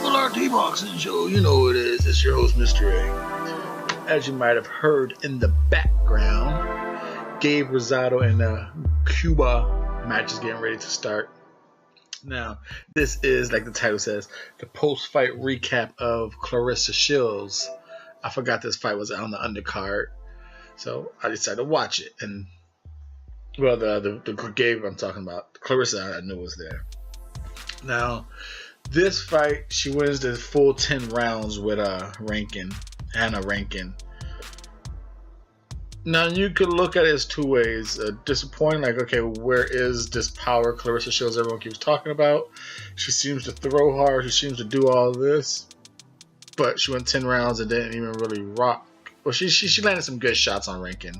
WRT Boxing Show. You know it is. It's your host, Mr.A. As you might have heard in the background, Gabe Rosado and the Cuba match is getting ready to start. Now, this is, like the title says, the post-fight recap of Claressa Shields. I forgot this fight was on the undercard, so I decided to watch it. And well, the Gabe I'm talking about, Claressa, I knew was there. Now, this fight, she wins the full 10 rounds with Hannah Rankin. Now, you could look at it as two ways. Disappointing, like, okay, where is this power Claressa Shields everyone keeps talking about? She seems to throw hard. She seems to do all this. But she went 10 rounds and didn't even really rock. Well, she landed some good shots on Rankin.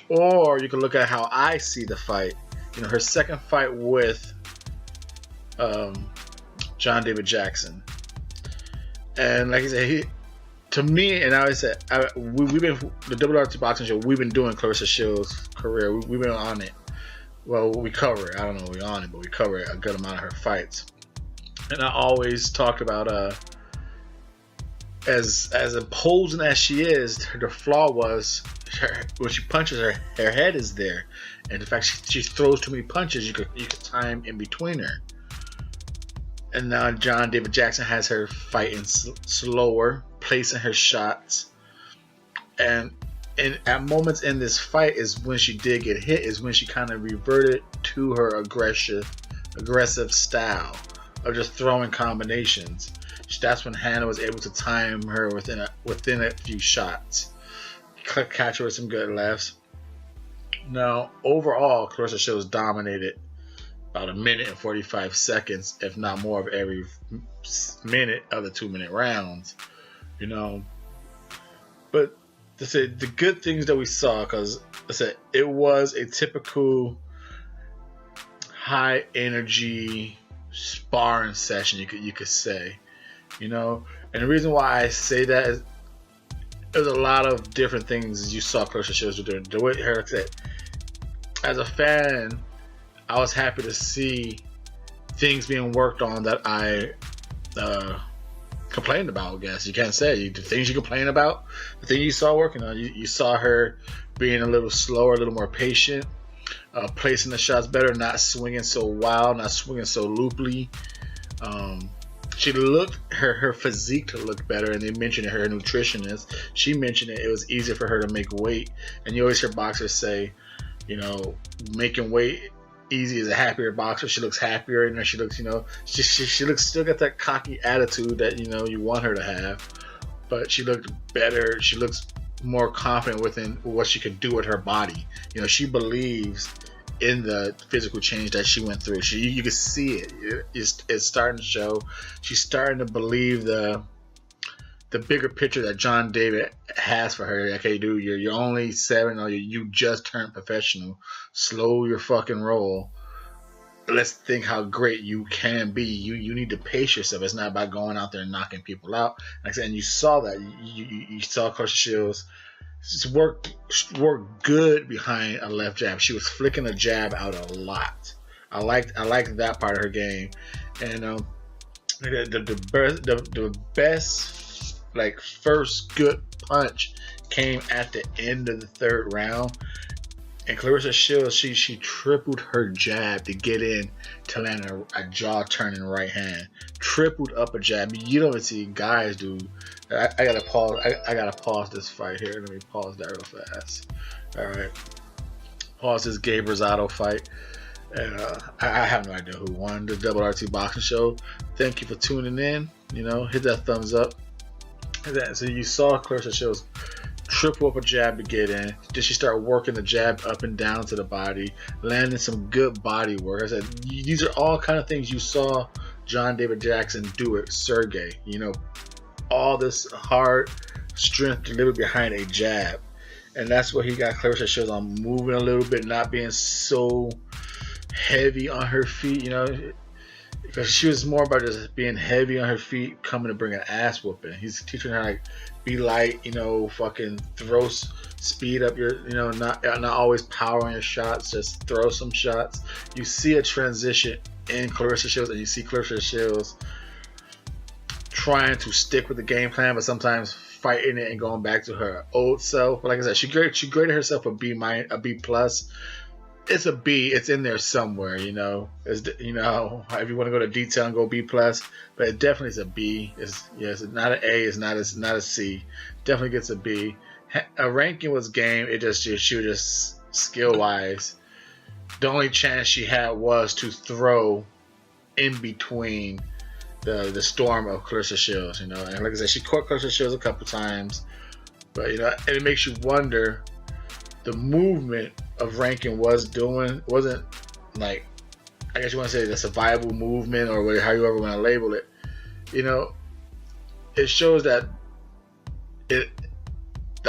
Or you can look at how I see the fight. You know, her second fight with John David Jackson. And like I said, to me, and I always said, we've been, the WRT Boxing Show, we've been doing Claressa Shields' career. We've been on it. Well, we cover it. I don't know if we're on it, but we cover a good amount of her fights. And I always talked about, as imposing as she is, the flaw was, when she punches, her head is there. And in fact, she throws too many punches, you could time in between her. And now John David Jackson has her fighting slower, placing her shots. And at moments in this fight is when she did get hit, is when she kind of reverted to her aggressive style of just throwing combinations. That's when Hannah was able to time her within a few shots. Catch her with some good lefts. Now, overall, Claressa Shields dominated about a minute and 45 seconds, if not more, of every minute of the 2-minute rounds, you know. But to say the good things that we saw, because I said it was a typical high energy sparring session, you could say, you know. And the reason why I say that is there's a lot of different things you saw Claressa Shields doing. The way her said, as a fan, I was happy to see things being worked on that I complained about, I guess. You can't say. The things you complain about, the thing you saw working on. You saw her being a little slower, a little more patient, placing the shots better, not swinging so wild, not swinging so loopily. She looked, her physique to look better, and they mentioned it, her nutritionist. She mentioned it was easier for her to make weight. And you always hear boxers say, you know, making weight easy is a happier boxer. She looks happier, and she looks, you know, she looks, still got that cocky attitude that, you know, you want her to have, but she looked better. She looks more confident within what she could do with her body. You know, she believes in the physical change that she went through. You can see it. It's starting to show. She's starting to believe the bigger picture that John David has for her. Okay, dude, you're only 7, or you just turned professional. Slow your fucking roll. Let's think how great you can be. You need to pace yourself. It's not about going out there and knocking people out. Like I said, and you saw that. You saw Claressa Shields work good behind a left jab. She was flicking a jab out a lot. I liked that part of her game. And the best, like, first good punch came at the end of the third round. And Claressa Shields, she tripled her jab to get in to land a jaw-turning right hand. Tripled up a jab. You don't see guys do. I gotta pause. I gotta pause this fight here. Let me pause that real fast. All right. Pause this Gabe Rosado fight. And I have no idea who won the WRT Boxing Show. Thank you for tuning in. You know, hit that thumbs up. So you saw Claressa Shields triple up a jab to get in. Then she started working the jab up and down to the body, landing some good body work. I said, these are all kind of things you saw John David Jackson do at Sergey. You know, all this hard strength delivered behind a jab. And that's what he got Claressa Shields on, moving a little bit, not being so heavy on her feet, you know, because she was more about just being heavy on her feet, coming to bring an ass whooping. He's teaching her, like, be light, you know, fucking throw, speed up your, you know, not always power on your shots, just throw some shots. You see a transition in Claressa Shields, and you see Claressa Shields trying to stick with the game plan, but sometimes fighting it and going back to her old self. But like I said, she graded herself a B plus. It's a B. It's in there somewhere, you know. If you want to go to detail and go B plus, but it definitely is a B. It's not an A. It's not a C. Definitely gets a B. Rankin was game. She was just skill wise. The only chance she had was to throw in between the storm of Claressa Shields, you know. And like I said, she caught Claressa Shields a couple times, but and it makes you wonder. The movement of Rankin wasn't like, I guess you want to say the survival movement, or how you ever want to label it. You know, it shows that the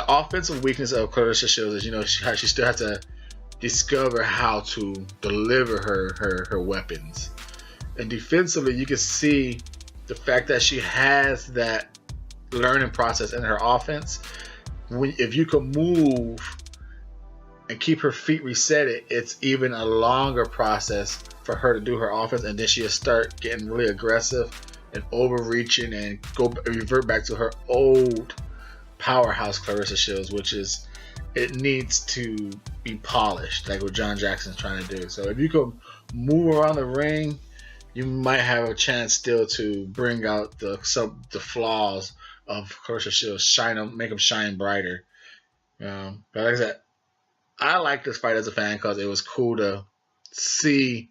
offensive weakness of Claressa Shields is, how she still has to discover how to deliver her weapons. And defensively, you can see the fact that she has that learning process in her offense. If you can move and keep her feet resetted, it's even a longer process for her to do her offense, and then she'll start getting really aggressive and overreaching and revert back to her old powerhouse Claressa Shields, which is, it needs to be polished, like what John Jackson's trying to do. So if you can move around the ring, you might have a chance still to bring out the flaws of Claressa Shields, make them shine brighter. But like I said, I like this fight as a fan because it was cool to see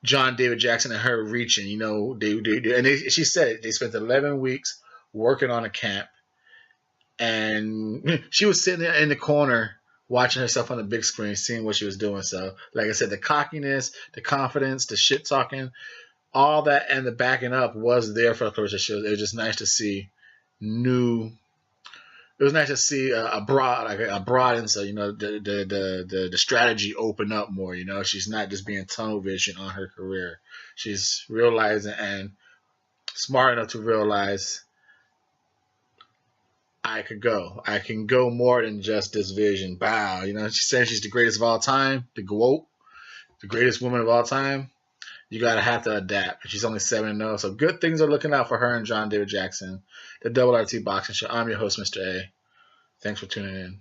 John David Jackson and her reaching. You know, she said it. They spent 11 weeks working on a camp, and she was sitting there in the corner watching herself on the big screen, seeing what she was doing. So, like I said, the cockiness, the confidence, the shit talking, all that, and the backing up was there for Claressa Shields. It was just nice to see It was nice to see a broad insight, you know, the strategy open up more. You know, she's not just being tunnel vision on her career. She's realizing and smart enough to realize I can go more than just this vision. Wow, you know, she said she's the greatest of all time, the GOAT, the greatest woman of all time. You gotta have to adapt. She's only 7-0, so good things are looking out for her and John David Jackson. The Double RT Boxing Show. I'm your host, Mr. A. Thanks for tuning in.